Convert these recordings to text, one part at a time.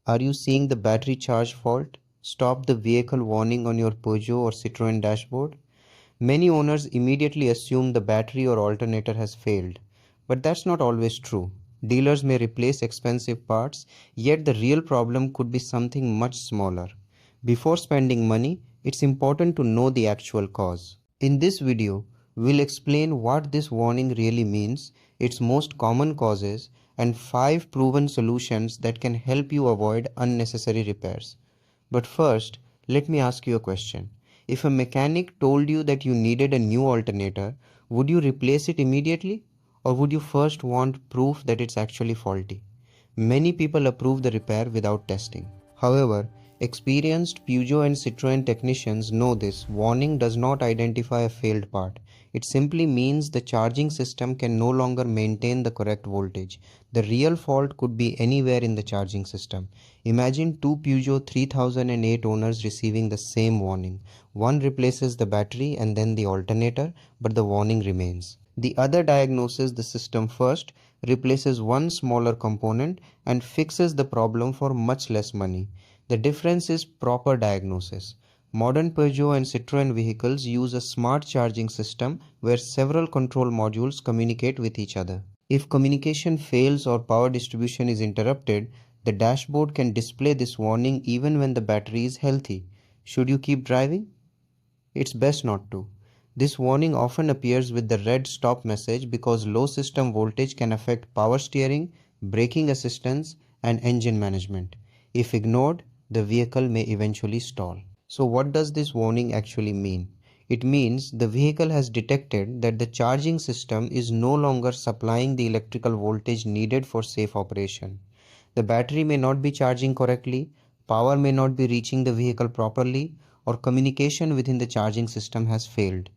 Are you seeing the battery charge fault? Stop the vehicle warning on your Peugeot or Citroën dashboard? Many owners immediately assume the battery or alternator has failed, but that's not always true. Dealers may replace expensive parts, yet the real problem could be something much smaller. Before spending money, it's important to know the actual cause. In this video, we'll explain what this warning really means, its most common causes, and 5 proven solutions that can help you avoid unnecessary repairs. But first, let me ask you a question. If a mechanic told you that you needed a new alternator, would you replace it immediately? Or would you first want proof that it's actually faulty? Many people approve the repair without testing. However, experienced Peugeot and Citroën technicians know this warning does not identify a failed part. It simply means the charging system can no longer maintain the correct voltage. The real fault could be anywhere in the charging system. Imagine two Peugeot 3008 owners receiving the same warning. One replaces the battery and then the alternator, but the warning remains. The other diagnoses the system first, replaces one smaller component, and fixes the problem for much less money. The difference is proper diagnosis. Modern Peugeot and Citroën vehicles use a smart charging system where several control modules communicate with each other. If communication fails or power distribution is interrupted, the dashboard can display this warning even when the battery is healthy. Should you keep driving? It's best not to. This warning often appears with the red stop message because low system voltage can affect power steering, braking assistance, and engine management. If ignored, the vehicle may eventually stall. So what does this warning actually mean? It means the vehicle has detected that the charging system is no longer supplying the electrical voltage needed for safe operation. The battery may not be charging correctly, power may not be reaching the vehicle properly, or communication within the charging system has failed.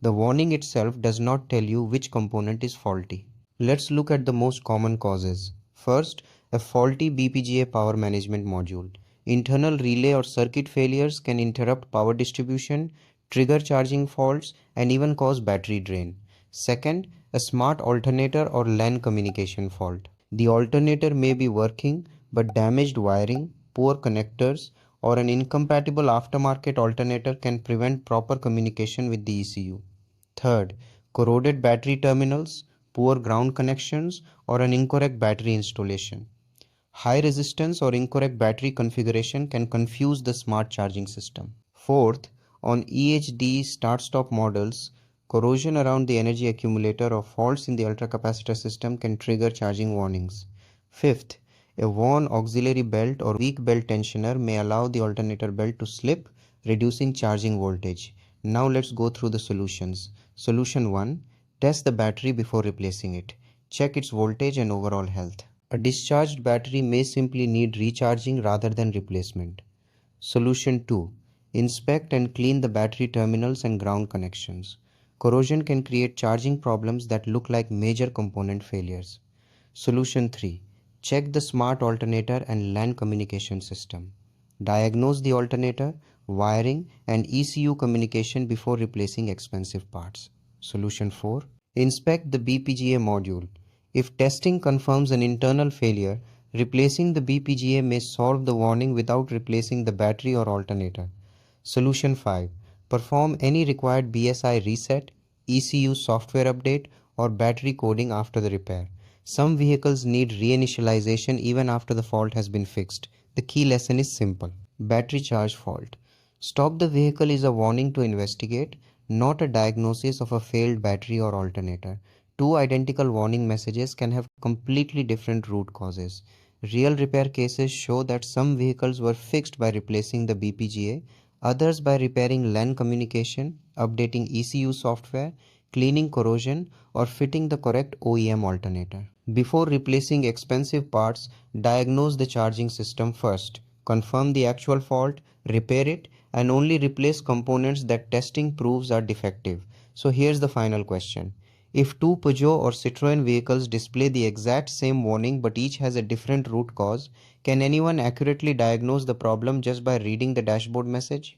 The warning itself does not tell you which component is faulty. Let's look at the most common causes. First, a faulty BPGA power management module. Internal relay or circuit failures can interrupt power distribution, trigger charging faults, and even cause battery drain. Second, a smart alternator or LAN communication fault. The alternator may be working, but damaged wiring, poor connectors, or an incompatible aftermarket alternator can prevent proper communication with the ECU. Third, corroded battery terminals, poor ground connections, or an incorrect battery installation. High resistance or incorrect battery configuration can confuse the smart charging system. Fourth, on EHD start-stop models, corrosion around the energy accumulator or faults in the ultracapacitor system can trigger charging warnings. Fifth, a worn auxiliary belt or weak belt tensioner may allow the alternator belt to slip, reducing charging voltage. Now let's go through the solutions. Solution 1. Test the battery before replacing it. Check its voltage and overall health. A discharged battery may simply need recharging rather than replacement. Solution 2. Inspect and clean the battery terminals and ground connections. Corrosion can create charging problems that look like major component failures. Solution 3. Check the smart alternator and LAN communication system. Diagnose the alternator, wiring, and ECU communication before replacing expensive parts. Solution 4. Inspect the BPGA module. If testing confirms an internal failure, replacing the BPGA may solve the warning without replacing the battery or alternator. Solution 5. Perform any required BSI reset, ECU software update, or battery coding after the repair. Some vehicles need reinitialization even after the fault has been fixed. The key lesson is simple. Battery charge fault. Stop the vehicle is a warning to investigate, not a diagnosis of a failed battery or alternator. Two identical warning messages can have completely different root causes. Real repair cases show that some vehicles were fixed by replacing the BPGA, others by repairing LAN communication, updating ECU software, cleaning corrosion, or fitting the correct OEM alternator. Before replacing expensive parts, diagnose the charging system first. Confirm the actual fault, repair it, and only replace components that testing proves are defective. So here's the final question. If two Peugeot or Citroën vehicles display the exact same warning but each has a different root cause, can anyone accurately diagnose the problem just by reading the dashboard message?